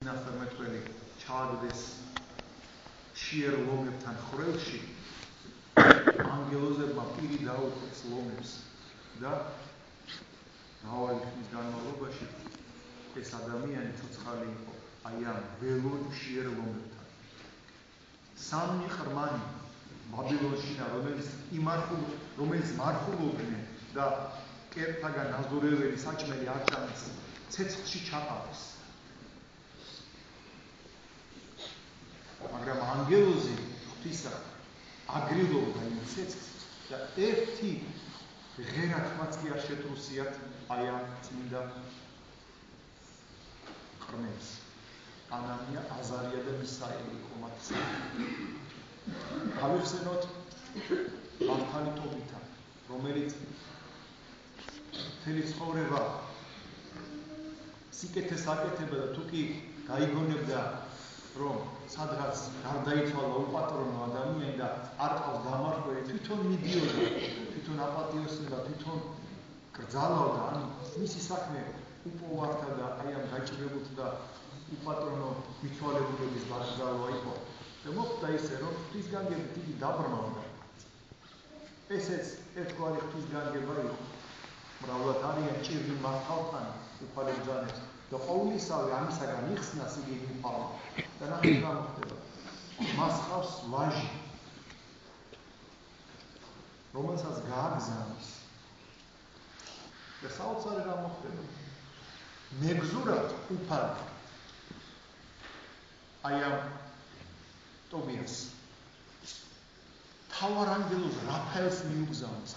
ნახევარმეტყველი ჩააგდეს შიერ ლომებთან ხრელში, ანგელოზებმა პირი დაუყვეს ლომებს და მრავალი ხნის განმავლობაში ეს ადამიანი ცოცხალი იყო აი ამ ველურ შიერ ლომებთან. სამი ყრმანი ბაბილონშია, რომელიც მარხულობდნენ და კერპთაგან აზორებელი საჭმელი არ ჭამეს, ცეცხლში ჩაყარეს. მაგრამ ანგელოზი ღვთისა აგრილობდა იმ ცეცხლს და ერთი ღერათმაც კი არ შეტრუსიათ აი ამ წმინდა ყრმებს. ანანია, აზარია და მისაელი იყო მათ. გავიხსენოთ მართალი ტობითა, რომელიც მთელი ცხოვრება სიკეთეს აკეთებდა და თუ კი გაიგონებდა რომ სადღაც გარდაიცვალა უპატრონო ადამიანი და არ ყავს დამარხველი, თვითონ მიდიოდა, თვითონ აპატიოსებდა, თვითონ კრძალავდა, ანუ მისი საქმე უპოვართა და აი ამ გაჭირებულთა და უპატრონო მიცვალებულების დაკრძალვა იყო. და მოხდა ისე, რომ ღვთისგანგებით იგი დაბრმავდა. ესეც ერთგვარი ღვთისგანგება იყო. მრავლად არიან ჭირნი მართალთან უფალი ბრძანებს და ყოვლისავე ამისაგან იხსნას იგი მიფალო. და ნახეთ რა მოხდება. მას ჰყავს ვაჟი, რომელსაც გააგზავნის. და საოცარი რა მოხდება. მეგზურად უფალი აი ამ ტობიას თავარ ანგელოზ რაფაელს მიუგზავნის.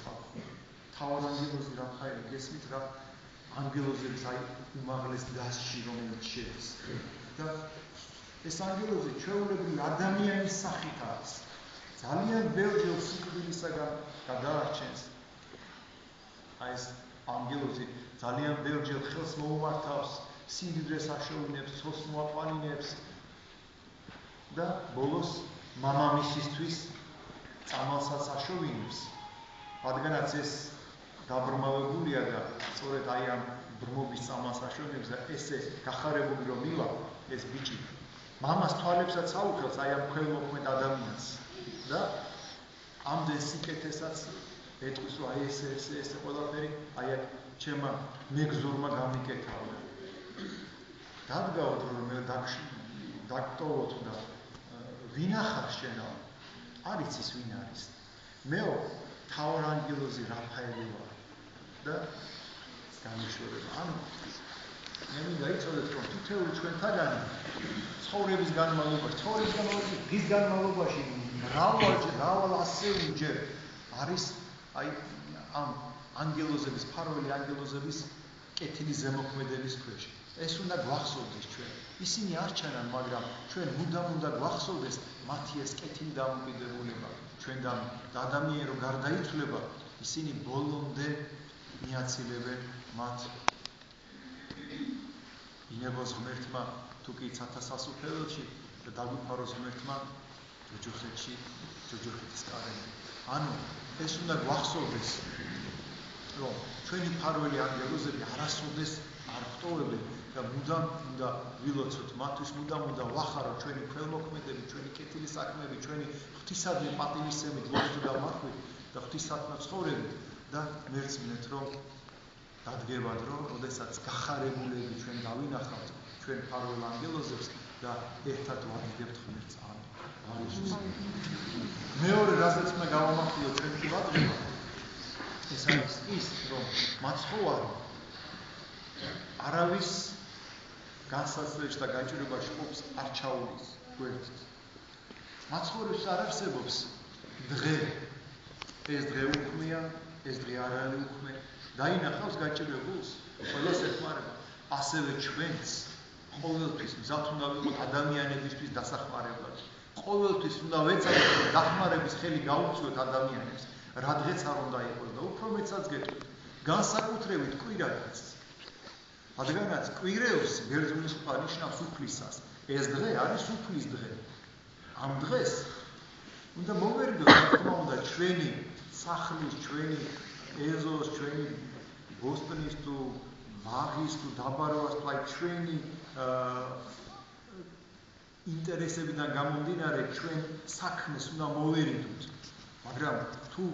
თავარ ანგელოზი რაფაელი, გესმით რა ანგელოზების აი უმაღლეს დასში რომელიც შედის. და ეს ანგელოზი ჩვეულებრივი ადამიანის სახით არის. ძალიან ბევრჯერ სიკვდილისაგან გადაარჩენს. აი ეს ანგელოზი ძალიან ბევრჯერ ხელს მოუმართავს, სიმდიდრეს აშოვინებს, ცოლს მოაყვანინებს და ბოლოს მამამისისთვის წამალსაც აშოვინებს. რადგანაც ეს დაბრმავებულია და სწორედ აი ამ ბრმობის წამალს აშოვინებს და ესე გახარებული რომ მივა ეს ბიჭი მამას თვალებსაც აუხელს აი ამ ქველმოქმედ ადამიანს და ამდენ სიკეთესაც ეტყვის რომ აი ესე ყველაფერი აი აქ ჩემმა მეგზურმა გამიკეთავა. დადგავთ რომ მე დაგტოვოთ და ვინ ახარ შენო? არ იცის ვინ არის. მეო თავარ ანგელოზი რაფაელი ვარ და გამიშორება. ანუ მე მინდა იცოდეთ რომ თითოეული ჩვენთაგანი ცხოვრების განმავლობაში, დღის განმავლობაში მრავალ ასეულჯერ არის აი ამ ანგელოზების, ფარველი ანგელოზების კეთილი ზემოქმედების ქვეშ. ეს უნდა გვახსოვდეს ჩვენ. ისინი არ ჩანან, მაგრამ ჩვენ მუდამ უნდა გვახსოვდეს მათი ეს კეთილი დამოკიდებულება ჩვენთან და ადამიანი რომ გარდაიცვლება, ისინი ბოლომდე მიაცილებენ მათ. ინებოს ღმერთმა თუ კი ცათასასუფეველში და დაგვიფაროს ღმერთმა ჯოჯოხეთში, ჯოჯოხეთის კარები. ანუ ეს უნდა გვახსოვდეს, რომ ჩვენი ფარველი ანგელოზები არასოდეს არ ღვტოვებენ და მუდამ უნდა ვილოცოთ მათთვის, მუდამ უნდა ვახაროთ ჩვენი ქველმოქმედები, ჩვენი კეთილი საქმეები, ჩვენი ღვთისადმი პატივისცემით, ლოცვით და მართვით და ღვთისადმი ცხოვრებით და მერწმუნეთ რომ დადგებად რომ როდესაც გახარებულები ჩვენ დავინახავთ ჩვენ ფარველ ანგელოზებს და ერთად ვადგებთ ღმერთს. მეორე რასაც მე გავამახვილო ჩვენი ვადგება ეს არის ის რომ მაცხოვარი არავის განსაცდელში და გაჭირებაში ყოფს არ ჩაულის გვერდით. მაცხოვრებს არ არსებობს დღე. ეს დღე უქმია, ეს დღე არ არის უქმე. დაინახავს გაჭირებულს, ყველას ეხმარება. ასევე ჩვენც ყოველთვის მზად უნდა ვიყოთ ადამიანებისთვის დასახმარებლად. ყოველთვის უნდა ვეცადოთ დახმარების ხელი გაუწიოთ ადამიანებს. რადგეც არ უნდა იყოს და უფრო მეცაც გეტყვით. განსაკუთრებით კვირადაც. რადგანაც კვირეულს ბერძნული სხვა ნიშნავს უფლისას. ეს დღე არის უფლის დღე. ამ დღეს უნდა მოვერიდოთ, რა თქმა უნდა, ჩვენი სახლის, ჩვენი ეზოს, ჩვენი ბოსტნის თუ ბაღის თუ დაბარვას თუ აი ჩვენი ინტერესებიდან გამომდინარე ჩვენ საქმეს უნდა მოვერიდოთ. მაგრამ თუ